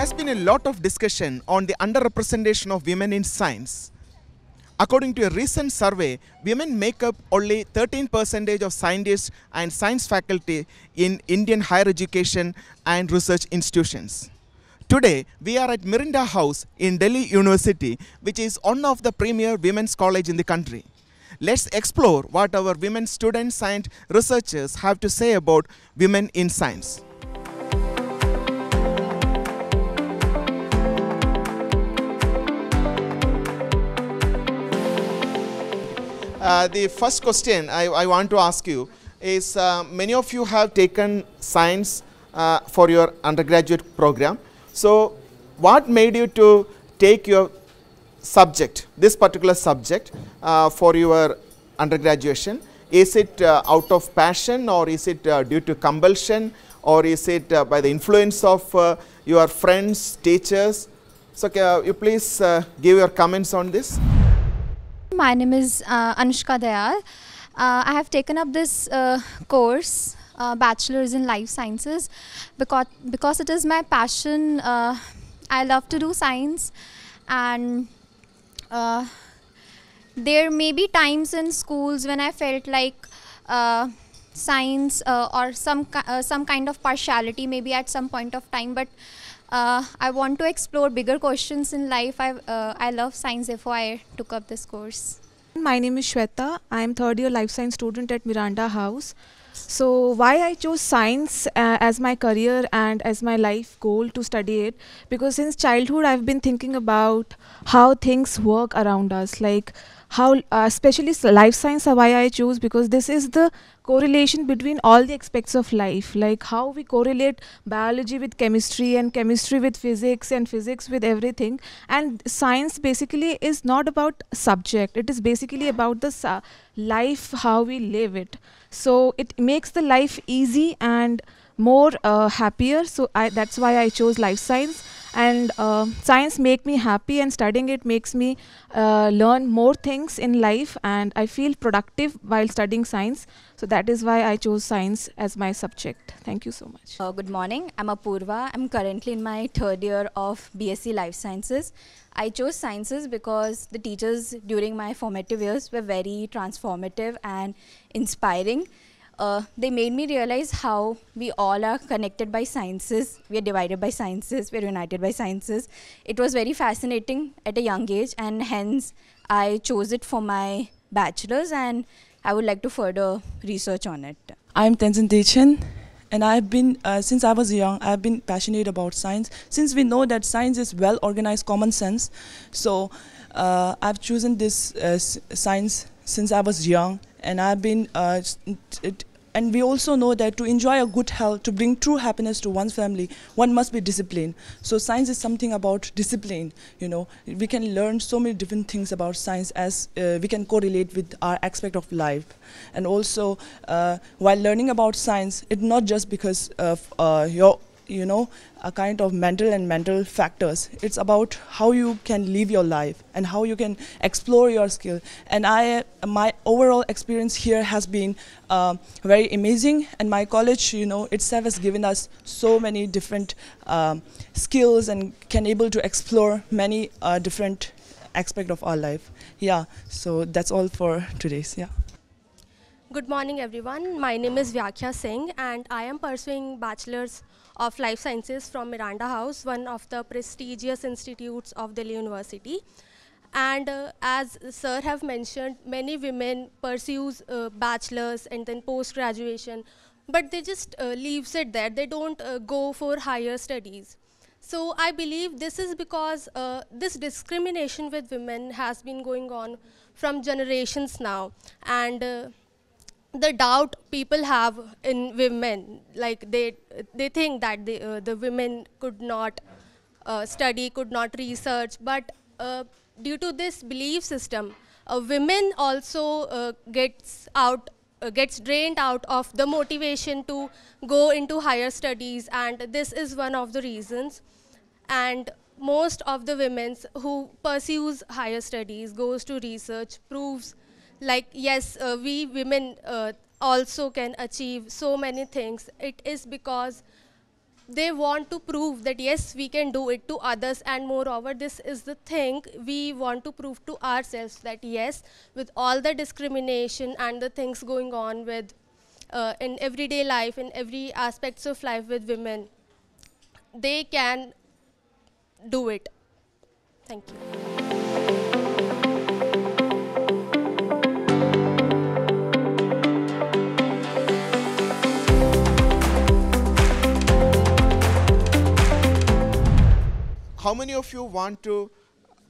has been a lot of discussion on the underrepresentation of women in science. According to a recent survey, women make up only 13% of scientists and science faculty in Indian higher education and research institutions. Today, we are at Miranda House in Delhi University, which is one of the premier women's college in the country. Let's explore what our women students and researchers have to say about women in science. The first question I want to ask you is, many of you have taken science for your undergraduate program. So what made you to take your subject, this particular subject, for your undergraduation? Is it out of passion, or is it due to compulsion, or is it by the influence of your friends, teachers? So can you please give your comments on this? My name is Anushka Dayal. I have taken up this course, Bachelor's in Life Sciences, because it is my passion. I love to do science, and there may be times in schools when I felt like science or some kind of partiality maybe at some point of time, but I want to explore bigger questions in life. I love science, therefore I took up this course. My name is Shweta. I am third year life science student at Miranda House. So why I chose science as my career and as my life goal to study it, because since childhood I've been thinking about how things work around us, like how especially life science are why I choose, because this is the correlation between all the aspects of life, like how we correlate biology with chemistry and chemistry with physics and physics with everything. And science basically is not about subject, it is basically about the life, how we live it. So it makes the life easy and more happier. So that's why I chose life science. And science make me happy, and studying it makes me learn more things in life, and I feel productive while studying science. So that is why I chose science as my subject. Thank you so much. Good morning, I'm Apurva. I'm currently in my third year of BSc Life Sciences. I chose sciences because the teachers during my formative years were very transformative and inspiring. They made me realize how we all are connected by sciences. We are divided by sciences, we are united by sciences. It was very fascinating at a young age, and hence I chose it for my bachelor's, and I would like to further research on it. I'm Tenzin Techen, and I've been, since I was young, I've been passionate about science. Since we know that science is well-organized common sense, so I've chosen this science since I was young, and I've been, and we also know that to enjoy a good health, to bring true happiness to one's family, one must be disciplined. So science is something about discipline, you know. We can learn so many different things about science as we can correlate with our aspect of life. And also, while learning about science, it's not just because of a kind of mental factors. It's about how you can live your life and how you can explore your skill. And my overall experience here has been very amazing, and my college, itself has given us so many different skills and can able to explore many different aspects of our life. Yeah, so that's all for today's, yeah. Good morning, everyone. My name is Vyakhya Singh, and I am pursuing Bachelor's of Life Sciences from Miranda House, one of the prestigious institutes of Delhi University. And as Sir have mentioned, many women pursues bachelor's and then post-graduation, but they just leaves it there. They don't go for higher studies. So I believe this is because this discrimination with women has been going on from generations now. And the doubt people have in women, like they think that the women could not study, could not research, but due to this belief system, women also gets drained out of the motivation to go into higher studies, and this is one of the reasons. And most of the women who pursues higher studies, goes to research, proves like, yes, we women also can achieve so many things. It is because they want to prove that yes, we can do it to others, and moreover, this is the thing we want to prove to ourselves, that yes, with all the discrimination and the things going on with in everyday life, in every aspects of life with women, they can do it. Thank you. How many of you want to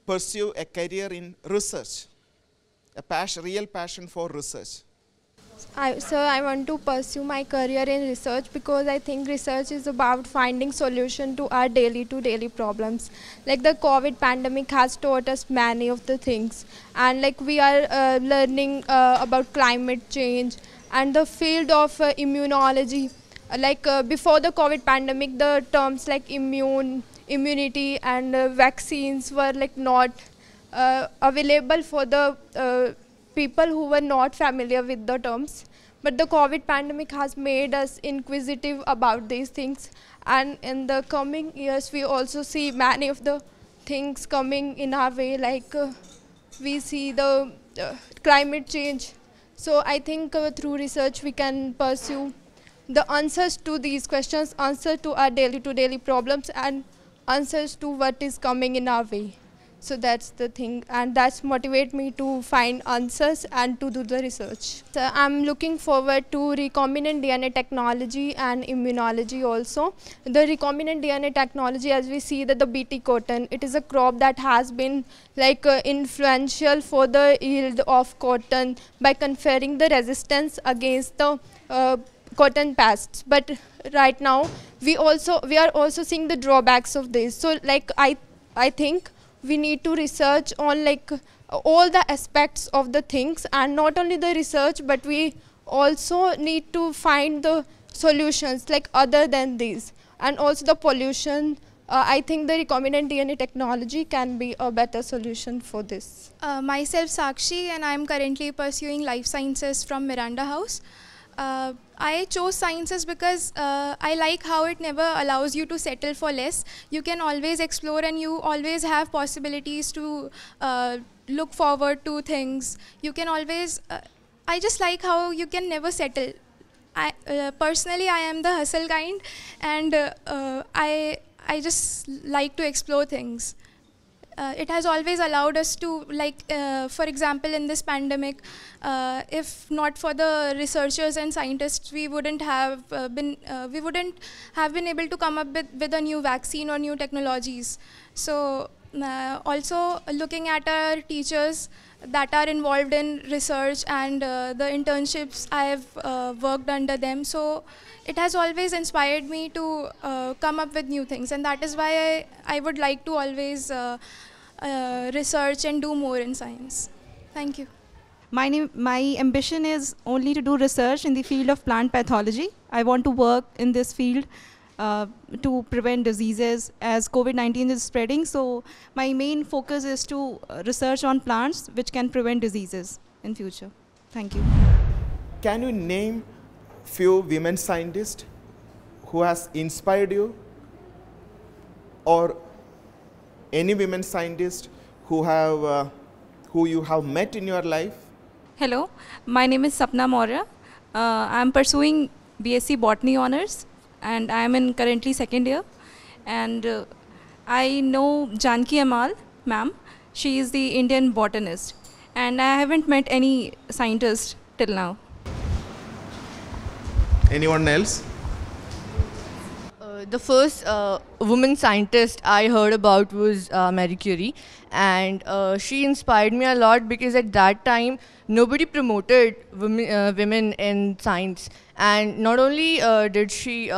pursue a career in research? A passion, real passion for research? I want to pursue my career in research because I think research is about finding solution to our daily problems. Like the COVID pandemic has taught us many of the things, and like we are learning about climate change and the field of immunology. Before the COVID pandemic, the terms like immunity and vaccines were like not available for the people who were not familiar with the terms. But the COVID pandemic has made us inquisitive about these things, and in the coming years we also see many of the things coming in our way, we see the climate change. So I think through research we can pursue the answers to these questions, answer to our daily problems, and answers to what is coming in our way. So that's the thing, and that's motivate me to find answers and to do the research. So I'm looking forward to recombinant DNA technology and immunology also. The recombinant DNA technology, as we see that the BT cotton, it is a crop that has been influential for the yield of cotton by conferring the resistance against the cotton pests. But right now we are also seeing the drawbacks of this. So I think we need to research on all the aspects of the things, and not only the research, but we also need to find the solutions other than these, and also the pollution. I think the recombinant DNA technology can be a better solution for this. Myself Sakshi, and I am currently pursuing life sciences from Miranda House. I chose sciences because I like how it never allows you to settle for less. You can always explore, and you always have possibilities to look forward to things. You can always, I just like how you can never settle. Personally, I am the hustle kind, and I just like to explore things. It has always allowed us to, for example, in this pandemic, if not for the researchers and scientists, we wouldn't have been able to come up with a new vaccine or new technologies. So also looking at our teachers that are involved in research and the internships I have worked under them. So it has always inspired me to come up with new things, and that is why I would like to always research and do more in science. Thank you. My ambition is only to do research in the field of plant pathology. I want to work in this field to prevent diseases as COVID-19 is spreading. So my main focus is to research on plants which can prevent diseases in future. Thank you. Can you name few women scientists who has inspired you, or any women scientist who you have met in your life? Hello, my name is Sapna Maurya. I am pursuing BSc Botany Honours, and I am in currently second year. And I know Janki Amal, ma'am. She is the Indian botanist, and I haven't met any scientist till now. Anyone else? The first woman scientist I heard about was Marie Curie, and she inspired me a lot because at that time nobody promoted women in science, and not only did she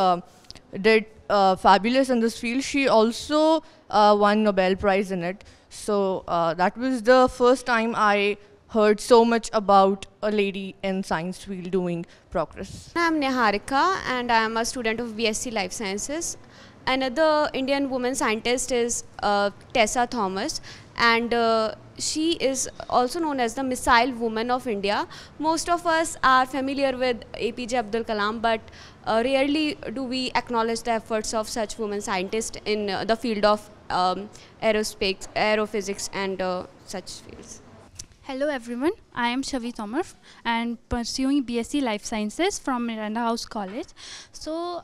did fabulous in this field, she also won Nobel Prize in it. So that was the first time I heard so much about a lady in science field doing progress. I'm Niharika, and I am a student of BSc Life Sciences. another Indian woman scientist is Tessa Thomas, and she is also known as the missile woman of India. Most of us are familiar with APJ Abdul Kalam, but rarely do we acknowledge the efforts of such women scientists in the field of aerospace, aerophysics, and such fields. Hello everyone, I am Shavi Tomar and pursuing BSc Life Sciences from Miranda House College. So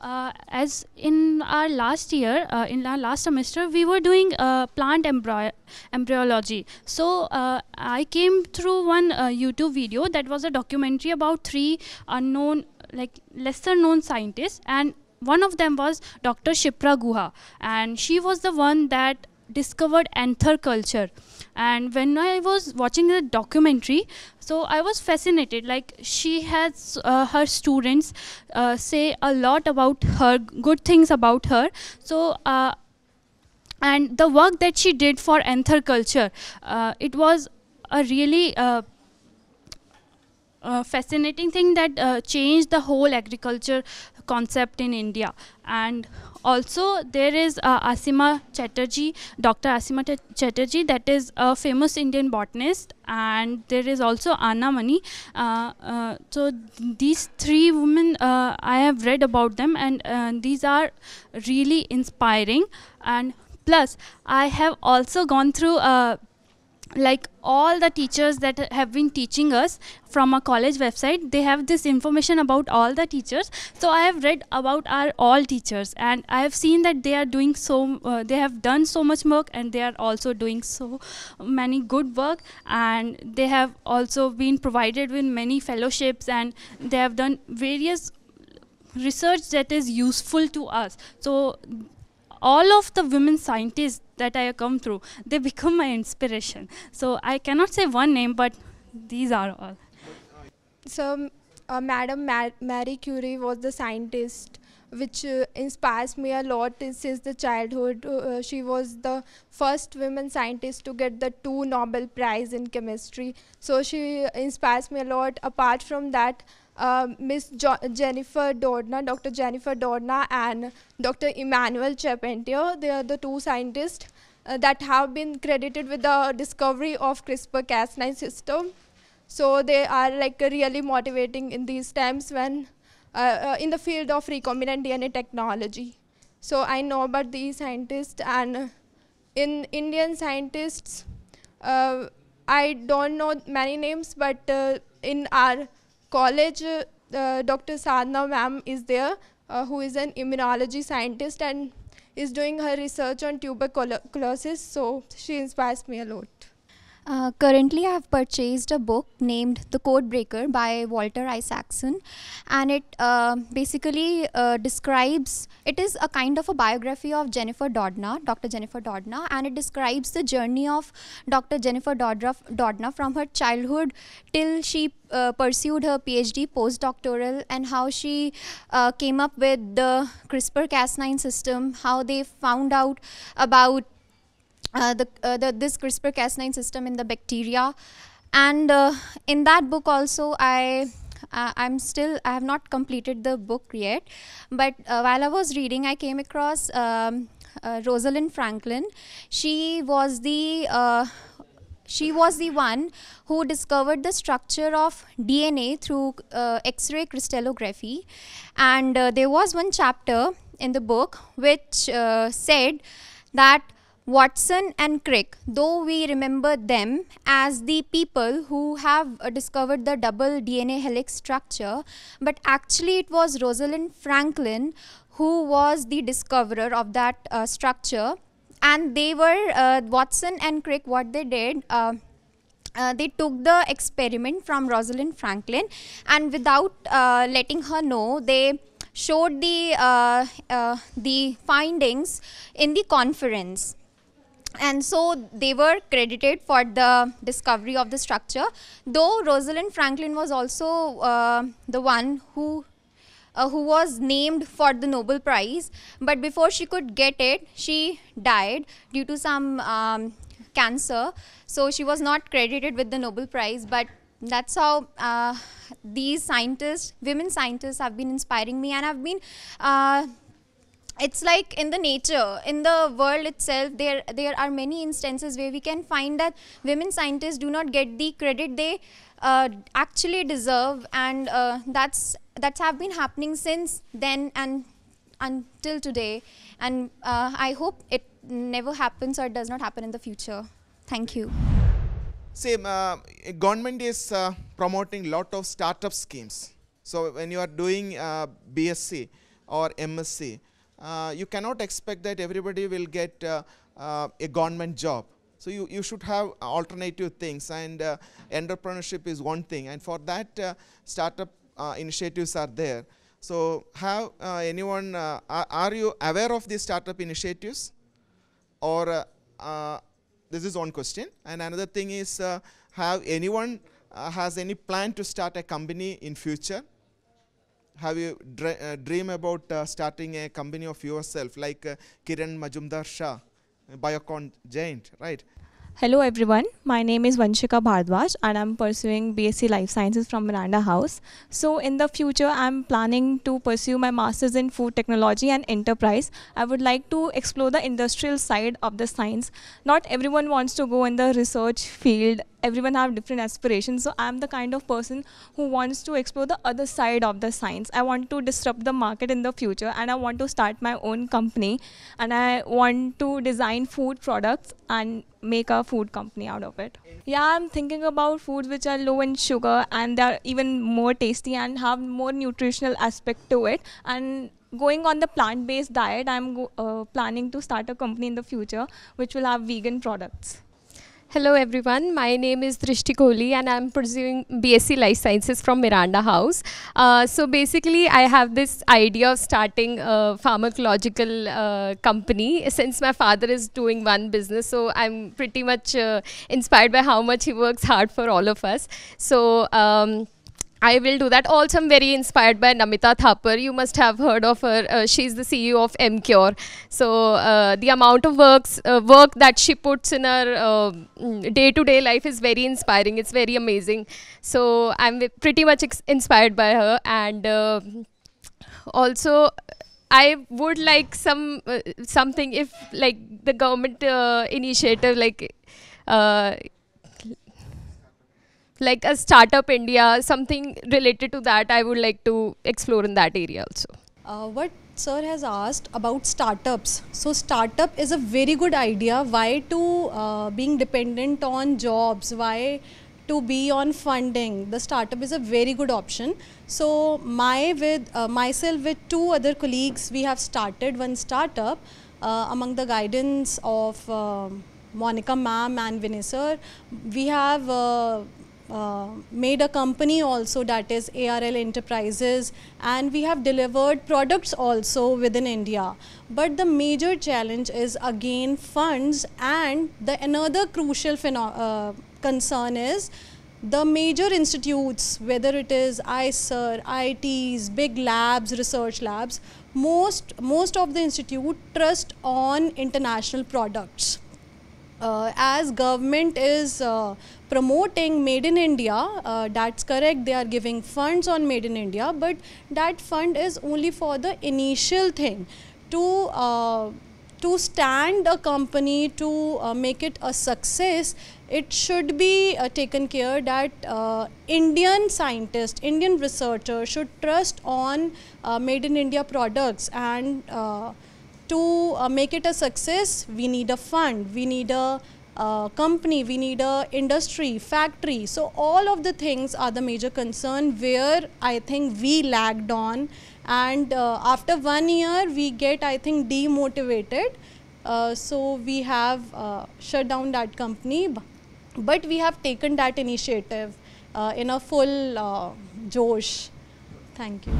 as in our last year, in our last semester, we were doing plant embryology. So I came through one YouTube video that was a documentary about 3 unknown, like lesser known scientists, and one of them was Dr. Shipra Guha, and she was the one that discovered anther culture. And when I was watching the documentary, so I was fascinated. Like, she has her students say a lot about her, good things about her. So and the work that she did for anther culture, it was a really fascinating thing that changed the whole agriculture concept in India. And also there is Asima Chatterjee, Dr. Asima Chatterjee, that is a famous Indian botanist, and there is also Anna Mani. So these 3 women, I have read about them, and these are really inspiring. And plus I have also gone through like all the teachers that have been teaching us from a college website. They have this information about all the teachers. So I have read about our all teachers, and I have seen that they are doing they have done so much work, and they are also doing so many good work, and they have also been provided with many fellowships, and they have done various research that is useful to us. So all of the women scientists that I have come through, they become my inspiration. So I cannot say one name, but these are all. So Madam Marie Curie was the scientist which inspires me a lot since the childhood. She was the first women scientist to get the 2 Nobel Prize in chemistry. So she inspires me a lot. Apart from that, Jennifer Dordner, Dr. Jennifer Dordner and Dr. Emmanuel Charpentier, they are the 2 scientists that have been credited with the discovery of CRISPR-Cas9 system. So they are like really motivating in these times when in the field of recombinant DNA technology. So I know about these scientists, and in Indian scientists, I don't know many names, but in our college, Dr. Sadhna ma'am is there, who is an immunology scientist and is doing her research on tuberculosis, so she inspires me a lot. Currently, I have purchased a book named The Code Breaker by Walter Isaacson, and it basically describes, it is a kind of a biography of Jennifer Doudna, Dr. Jennifer Doudna, and it describes the journey of Dr. Jennifer Doudna from her childhood till she pursued her PhD postdoctoral, and how she came up with the CRISPR-Cas9 system, how they found out about this CRISPR-Cas9 system in the bacteria. And in that book also, I have not completed the book yet, but while I was reading, I came across Rosalind Franklin. She was the one who discovered the structure of DNA through X-ray crystallography, and there was one chapter in the book which said that Watson and Crick, though we remember them as the people who have discovered the double DNA helix structure, but actually it was Rosalind Franklin who was the discoverer of that structure. And they were, Watson and Crick, what they did, they took the experiment from Rosalind Franklin, and without letting her know, they showed the findings in the conference. And so they were credited for the discovery of the structure, though Rosalind Franklin was also the one who was named for the Nobel Prize. But before she could get it, she died due to some cancer. So she was not credited with the Nobel Prize. But that's how these scientists, women scientists, have been inspiring me, and I've been it's like in the nature, in the world itself, there are many instances where we can find that women scientists do not get the credit they actually deserve, and that's have been happening since then and until today, and I hope it never happens or does not happen in the future. Thank you. See, government is promoting lot of startup schemes. So when you are doing BSc or MSc, you cannot expect that everybody will get a government job. So you should have alternative things, and entrepreneurship is one thing, and for that startup initiatives are there. So have anyone, are you aware of these startup initiatives? Or this is one question. And another thing is, have anyone has any plan to start a company in future? Have you dream about starting a company of yourself, like Kiran Majumdar Shah, Biocon giant, right? Hello everyone, my name is Vanshika Bhardwaj and I'm pursuing BSc Life Sciences from Miranda House. So in the future I'm planning to pursue my Masters in Food Technology and Enterprise. I would like to explore the industrial side of the science. Not everyone wants to go in the research field. Everyone have different aspirations, so I'm the kind of person who wants to explore the other side of the science. I want to disrupt the market in the future, and I want to start my own company, and I want to design food products and make a food company out of it. Yeah, I'm thinking about foods which are low in sugar and they're even more tasty and have more nutritional aspect to it. And going on the plant-based diet, I'm planning to start a company in the future which will have vegan products. Hello everyone, my name is Drishti Kohli and I'm pursuing BSc Life Sciences from Miranda House. So basically I have this idea of starting a pharmacological company since my father is doing one business, so I'm pretty much inspired by how much he works hard for all of us. So I will do that. Also, I'm very inspired by Namita Thapar. You must have heard of her. She's the CEO of Cure. So the amount of work that she puts in her day-to-day life is very inspiring. It's very amazing. So I'm pretty much inspired by her. And also, I would like something if like the government initiative like a Startup India, something related to that, I would like to explore in that area also. What sir has asked about startups. So startup is a very good idea. Why to being dependent on jobs? Why to be on funding? The startup is a very good option. So myself with two other colleagues, we have started one startup among the guidance of Monica ma'am and Vinay sir. We have made a company also, that is ARL Enterprises, and we have delivered products also within India. But the major challenge is again funds, and another crucial concern is the major institutes, whether it is ICER, ITs, big labs, research labs, most of the institute trust on international products. As government is promoting Made in India, that's correct, they are giving funds on Made in India, but that fund is only for the initial thing. To stand a company, to make it a success, it should be taken care that Indian scientists, Indian researchers should trust on Made in India products, and to make it a success, we need a fund, we need a company, we need a industry, factory. So all of the things are the major concern where I think we lagged on, and after 1 year we get, I think, demotivated. So we have shut down that company, but we have taken that initiative in a full josh. Thank you.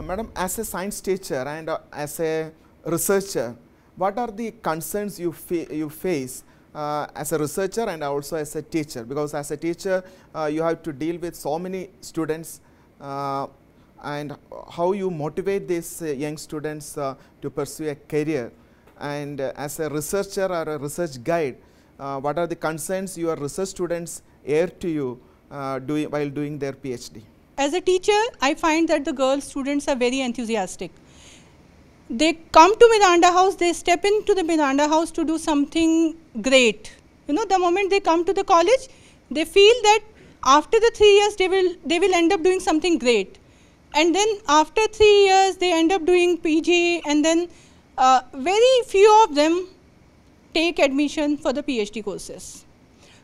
Madam, as a science teacher and as a researcher, what are the concerns you face as a researcher and also as a teacher? Because as a teacher, you have to deal with so many students, and how you motivate these young students to pursue a career. And as a researcher or a research guide, what are the concerns your research students air to you while doing their PhD? As a teacher, I find that the girl students are very enthusiastic. they come to Miranda House, they step into the Miranda House to do something great. You know, the moment they come to the college, they feel that after the 3 years they will end up doing something great. And then after 3 years they end up doing PG, and then very few of them take admission for the PhD courses.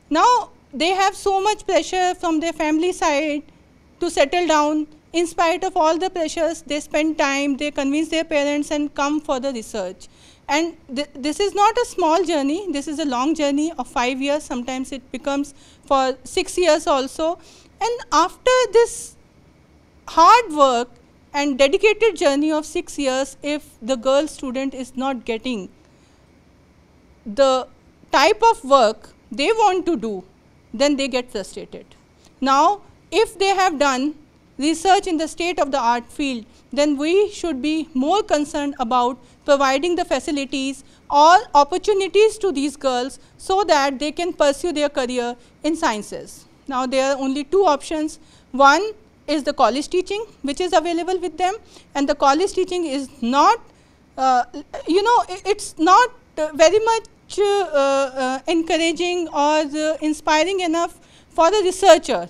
Now they have so much pressure from their family side to settle down. In spite of all the pressures, they spend time, they convince their parents and come for the research. And this is not a small journey, this is a long journey of 5 years, sometimes it becomes for 6 years also. And after this hard work and dedicated journey of 6 years, if the girl student is not getting the type of work they want to do, then they get frustrated. Now, if they have done research in the state-of-the-art field, then we should be more concerned about providing the facilities or opportunities to these girls so that they can pursue their career in sciences. Now, there are only two options. One is the college teaching, which is available with them, and the college teaching is not, it's not very much encouraging or inspiring enough for the researcher.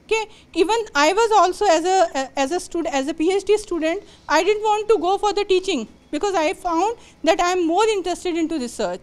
Okay, even I was also as a PhD student, I didn't want to go for the teaching because I found that I am more interested into research,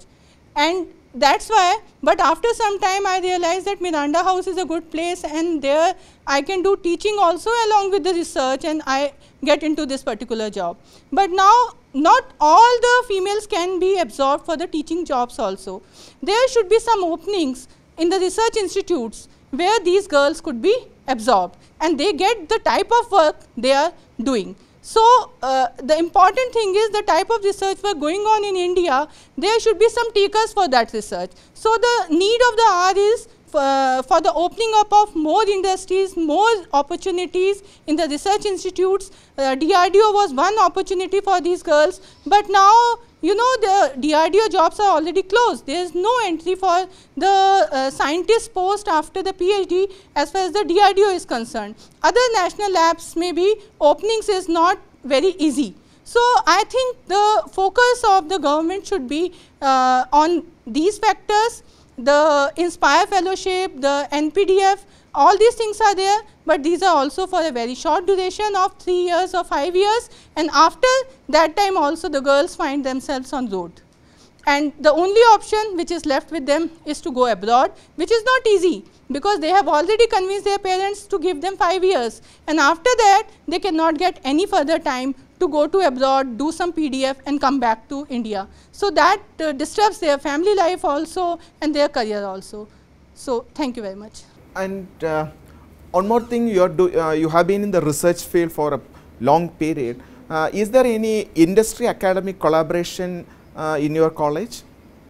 and that's why. But after some time, I realized that Miranda House is a good place, and there I can do teaching also along with the research, and I get into this particular job. But now, not all the females can be absorbed for the teaching jobs also. There should be some openings in the research institutes where these girls could be absorbed and they get the type of work they are doing. So, the important thing is the type of research work going on in India, there should be some takers for that research. So, the need of the hour is for the opening up of more industries, more opportunities in the research institutes. DRDO was one opportunity for these girls, but now, you know, the DRDO jobs are already closed. There is no entry for the scientist post after the PhD as far as the DRDO is concerned. Other national labs, maybe openings is not very easy. So, I think the focus of the government should be on these factors. The Inspire Fellowship, the NPDF, all these things are there, but these are also for a very short duration of 3 years or 5 years, and after that time also the girls find themselves on road. And the only option which is left with them is to go abroad, which is not easy because they have already convinced their parents to give them 5 years, and after that they cannot get any further time to go to abroad, do some PDF and come back to India. So, that disturbs their family life also and their career also. So, thank you very much. And one more thing, you have been in the research field for a long period. Is there any industry academic collaboration in your college?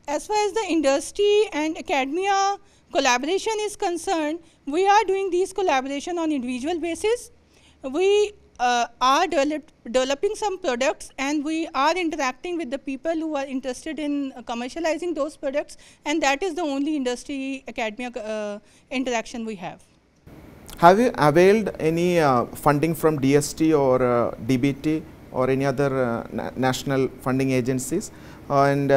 As far as the industry and academia collaboration is concerned, we are doing these collaboration on individual basis. We are developing some products, and we are interacting with the people who are interested in commercializing those products, and that is the only industry academia interaction we have. Have you availed any funding from DST or DBT or any other national funding agencies? And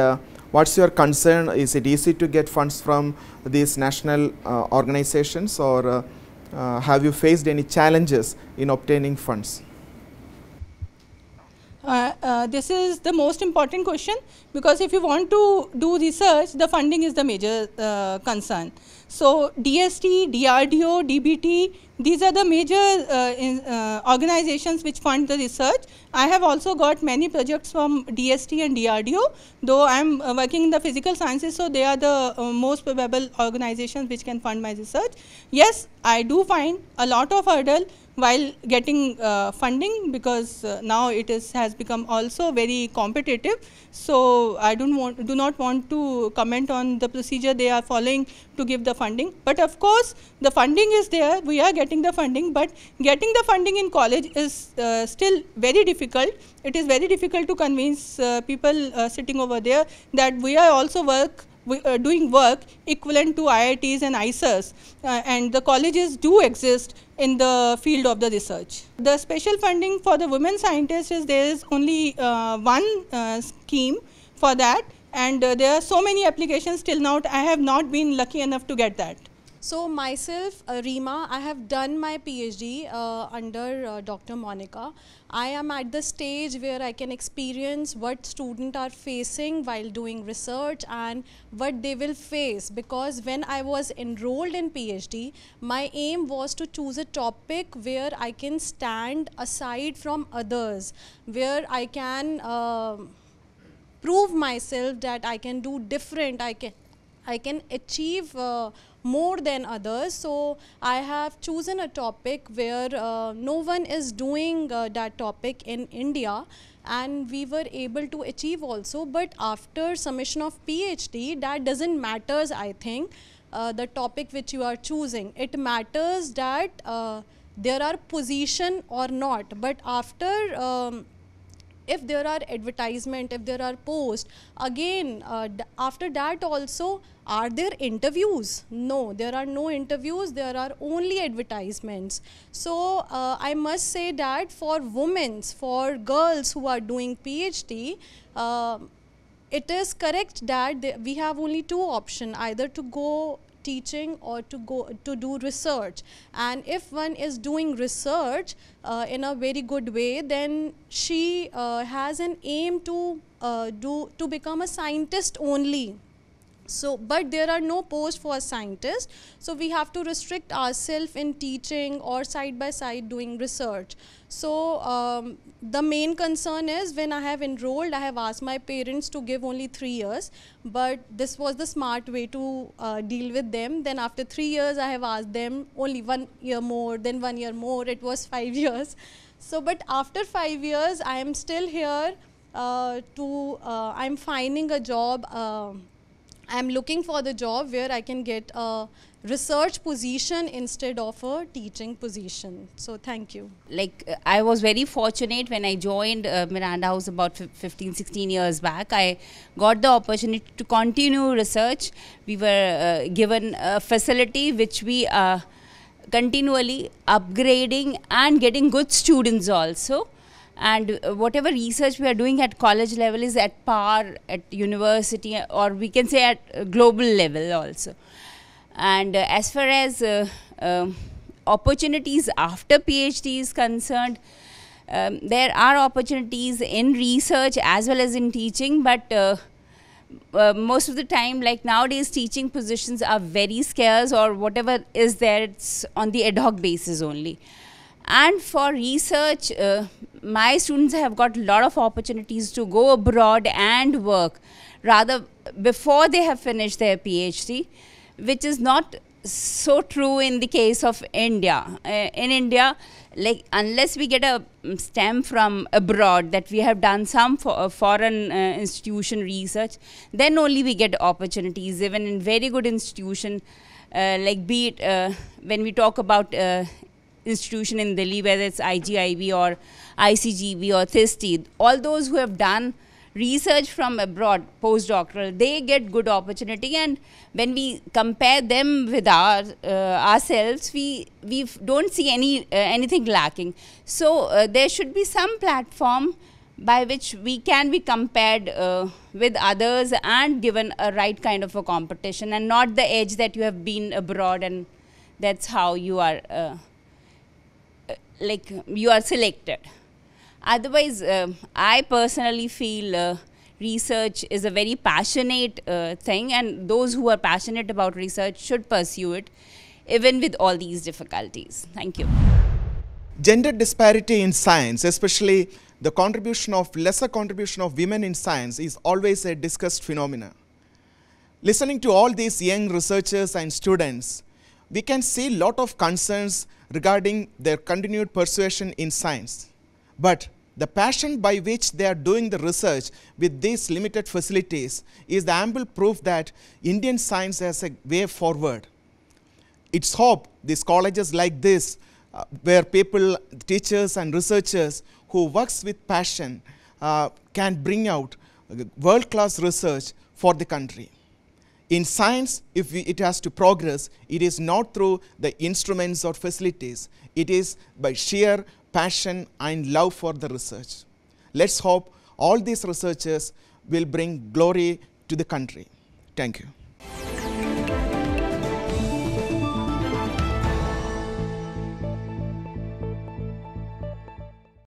what's your concern? Is it easy to get funds from these national organizations, or have you faced any challenges in obtaining funds? This is the most important question, because if you want to do research, the funding is the major concern. So, DST, DRDO, DBT, these are the major organizations which fund the research. I have also got many projects from DST and DRDO, though I am working in the physical sciences, so they are the most probable organizations which can fund my research. Yes, I do find a lot of hurdle while getting funding, because now it has become also very competitive. So, I do not want to comment on the procedure they are following to give the funding. But of course, the funding is there, we are getting the funding, but getting the funding in college is still very difficult. It is very difficult to convince people sitting over there that we are also doing work equivalent to IITs and ICERs, and the colleges do exist in the field of the research. The special funding for the women scientists is there is only one scheme for that, and there are so many applications till now. I have not been lucky enough to get that. So myself, Reema, I have done my PhD under Dr. Monica. I am at the stage where I can experience what students are facing while doing research and what they will face, because when I was enrolled in PhD, my aim was to choose a topic where I can stand aside from others, where I can prove myself that I can do different, I can achieve more than others. So I have chosen a topic where no one is doing that topic in India, and we were able to achieve also. But after submission of PhD, that doesn't matter, I think, the topic which you are choosing. It matters that there are position or not. But after if there are advertisement, if there are posts, again after that also, are there interviews? No, there are no interviews, there are only advertisements. So I must say that for women, for girls who are doing PhD, it is correct that we have only two options, either to go teaching or to do research. And if one is doing research in a very good way, then she has an aim to become a scientist only. So, but there are no posts for scientists, so we have to restrict ourselves in teaching or side by side doing research. So the main concern is, when I have enrolled, I have asked my parents to give only 3 years, but this was the smart way to deal with them. Then after 3 years, I have asked them only 1 year more, then 1 year more, it was 5 years. So, but after 5 years, I am still here I'm finding a job. I'm looking for the job where I can get a research position instead of a teaching position. So thank you. Like I was very fortunate when I joined Miranda House about 15-16 years back. I got the opportunity to continue research. We were given a facility which we are continually upgrading and getting good students also. And whatever research we are doing at college level is at par at university, or we can say at global level also. And as far as opportunities after PhD is concerned, there are opportunities in research as well as in teaching, but most of the time, like nowadays, teaching positions are very scarce, or whatever is there, it's on the ad hoc basis only. And for research, my students have got a lot of opportunities to go abroad and work rather before they have finished their PhD, which is not so true in the case of India. In India, like unless we get a stamp from abroad that we have done some foreign institution research, then only we get opportunities, even in very good institution, like be it when we talk about institution in Delhi, whether it's IGIB or ICGB or THIST, all those who have done research from abroad, postdoctoral, they get good opportunity. And when we compare them with ourselves, we don't see anything lacking. So there should be some platform by which we can be compared with others and given a right kind of a competition, and not the edge that you have been abroad and that's how you are you are selected. Otherwise, I personally feel research is a very passionate thing, and those who are passionate about research should pursue it, even with all these difficulties. Thank you. Gender disparity in science, especially the lesser contribution of women in science, is always a discussed phenomenon. Listening to all these young researchers and students, we can see a lot of concerns regarding their continued persuasion in science. But the passion by which they are doing the research with these limited facilities is the ample proof that Indian science has a way forward. It's hope these colleges like this, where people, teachers and researchers who works with passion can bring out world-class research for the country. In science, if it has to progress, it is not through the instruments or facilities. It is by sheer passion and love for the research. Let's hope all these researchers will bring glory to the country. Thank you.